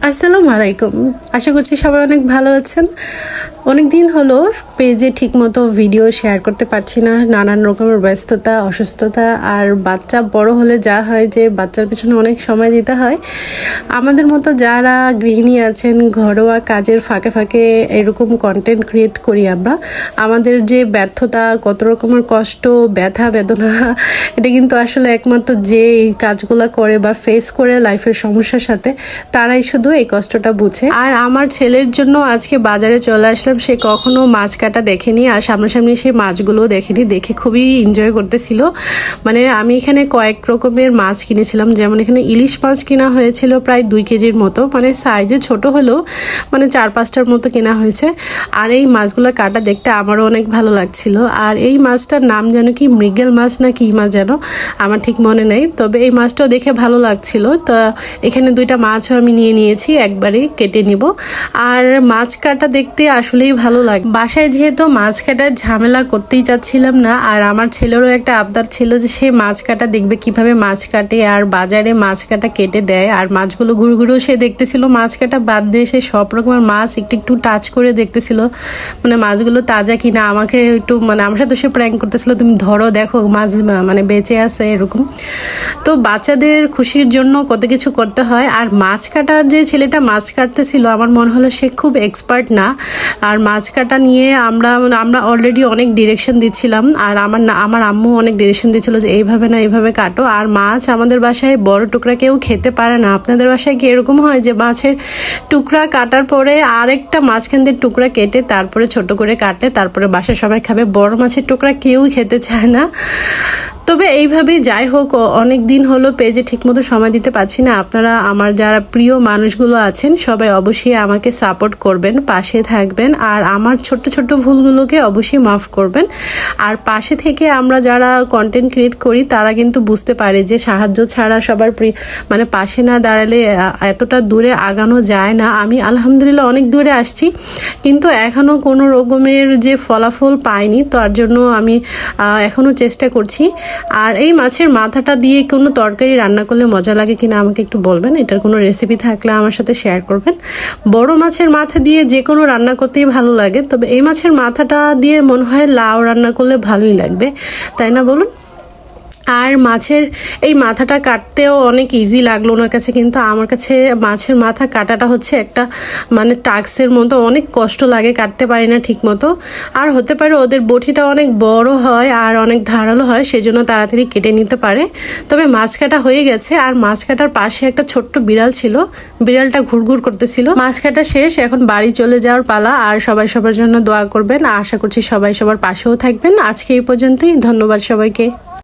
আসসালামু আলাইকুম। আশা করছি সবাই অনেক ভালো আছেন। অনেক দিন হলো পেজে ঠিকমতো ভিডিও শেয়ার করতে পারছি না, নানান রকমের ব্যস্ততা, অসুস্থতা আর বাচ্চা বড় হলে যা হয় যে বাচ্চার পেছনে অনেক সময় দিতে হয়। আমাদের মতো যারা গৃহিণী আছেন, ঘরোয়া কাজের ফাঁকে ফাঁকে এরকম কন্টেন্ট ক্রিয়েট করি আমরা, আমাদের যে ব্যর্থতা, কত রকমের কষ্ট, ব্যথা বেদনা, এটা কিন্তু আসলে একমাত্র যে এই কাজগুলো করে বা ফেস করে লাইফের সমস্যার সাথে তারাই শুধু এই কষ্টটা বুঝে। আর আমার ছেলের জন্য আজকে বাজারে চলে আসলাম। সে কখনো মাছ কাটা দেখেনি আর সামনাসামনি সেই মাছগুলোও দেখেনি, দেখে খুবই এনজয় করতেছিল। মানে আমি এখানে কয়েক রকমের মাছ কিনেছিলাম, যেমন এখানে ইলিশ মাছ কেনা হয়েছিল প্রায় 2 কেজির মতো, মানে সাইজে ছোট হলেও মানে 4-5টার মতো কেনা হয়েছে। আর এই মাছগুলো কাটা দেখতে আমারও অনেক ভালো লাগছিল। আর এই মাছটার নাম যেন কি মৃগেল মাছ না কি মাছ যেন, আমার ঠিক মনে নেই, তবে এই মাছটাও দেখে ভালো লাগছিল। তো এখানে 2টা মাছও আমি নিয়ে নিয়েছি, একবারে কেটে নিব। আর মাছ কাটা দেখতে আসলেই ভালো লাগে। বাসায় যেহেতু মাছ কাটার ঝামেলা করতেই চাচ্ছিলাম না, আর আমার ছেলেরও একটা আবদার ছিল যে সে মাছ কাটা দেখবে কিভাবে মাছ কাটে, আর বাজারে মাছ কাটা কেটে দেয়। আর মাছগুলো ঘুরে ঘুরেও সে দেখতেছিল, মাছ কাটা বাদ দিয়ে সে সব রকমের মাছ একটু একটু টাচ করে দেখতেছিল, মানে মাছগুলো তাজা কিনা। আমাকে একটু মানে আমার সাথে সে প্র্যাঙ্ক করতেছিল, তুমি ধরো দেখো মাছ মানে বেঁচে আছে এরকম। তো বাচ্চাদের খুশির জন্য কত কিছু করতে হয়। আর মাছ কাটার যে ছেলেটা মাছ কাটতেছিল, আমার মনে হলো সে খুব এক্সপার্ট না। আর মাছ কাটা নিয়ে আমরা অলরেডি অনেক ডিরেকশন দিচ্ছিলাম, আর আমার আম্মু অনেক ডিরেকশন দিচ্ছিল যে এইভাবে না এইভাবে কাটো। আর মাছ আমাদের বাসায় বড় টুকরা কেউ খেতে পারে না। আপনাদের বাসায় কি এরকম হয় যে মাছের টুকরা কাটার পরে আরেকটা মাঝখান দিয়ে টুকরা কেটে তারপরে ছোট করে কাটে, তারপরে বাসায় সবাই খাবে? বড় মাছের টুকরা কেউ খেতে চায় না। তবে এইভাবেই যাই হোক, অনেক দিন হলো পেজে ঠিকমতো সময় দিতে পারছি না। আপনারা আমার যারা প্রিয় মানুষগুলো আছেন সবাই অবশ্যই আমাকে সাপোর্ট করবেন, পাশে থাকবেন, আর আমার ছোট্ট ছোট্ট ভুলগুলোকে অবশ্যই মাফ করবেন। আর পাশে থেকে আমরা যারা কন্টেন্ট ক্রিয়েট করি তারা কিন্তু বুঝতে পারে যে সাহায্য ছাড়া সবার মানে পাশে না দাঁড়ালে এতটা দূরে আগানো যায় না। আমি আলহামদুলিল্লাহ অনেক দূরে আসছি, কিন্তু এখনও কোনো রকমের যে ফলাফল পাইনি, তার জন্য আমি এখনও চেষ্টা করছি। আর এই মাছের মাথাটা দিয়ে কোনো তরকারি রান্না করলে মজা লাগে কিনা আমাকে একটু বলবেন, এটার কোনো রেসিপি থাকলে আমার সাথে শেয়ার করবেন। বড় মাছের মাথা দিয়ে যে কোনো রান্না করতেই ভালো লাগে, তবে এই মাছের মাথাটা দিয়ে মনে হয় লাউ রান্না করলে ভালোই লাগবে, তাই না বলুন? আর মাছের এই মাথাটা কাটতেও অনেক ইজি লাগলো ওনার কাছে, কিন্তু আমার কাছে মাছের মাথা কাটাটা হচ্ছে একটা মানে টাস্কের মতো, অনেক কষ্ট লাগে, কাটতে পারি না ঠিক মতো। আর হতে পারে ওদের বটিটা অনেক বড় হয় আর অনেক ধারালো হয়, সেজন্য তাড়াতাড়ি কেটে নিতে পারে। তবে মাছ কাটা হয়ে গেছে। আর মাছ কাটার পাশে একটা ছোট্ট বিড়াল ছিল, বিড়ালটা ঘুরঘুর করতেছিল। মাছ কাটা শেষ, এখন বাড়ি চলে যাওয়ার পালা। আর সবাই সবার জন্য দোয়া করবেন, আশা করছি সবাই সবার পাশেও থাকবেন। আজকে এই পর্যন্তই, ধন্যবাদ সবাইকে।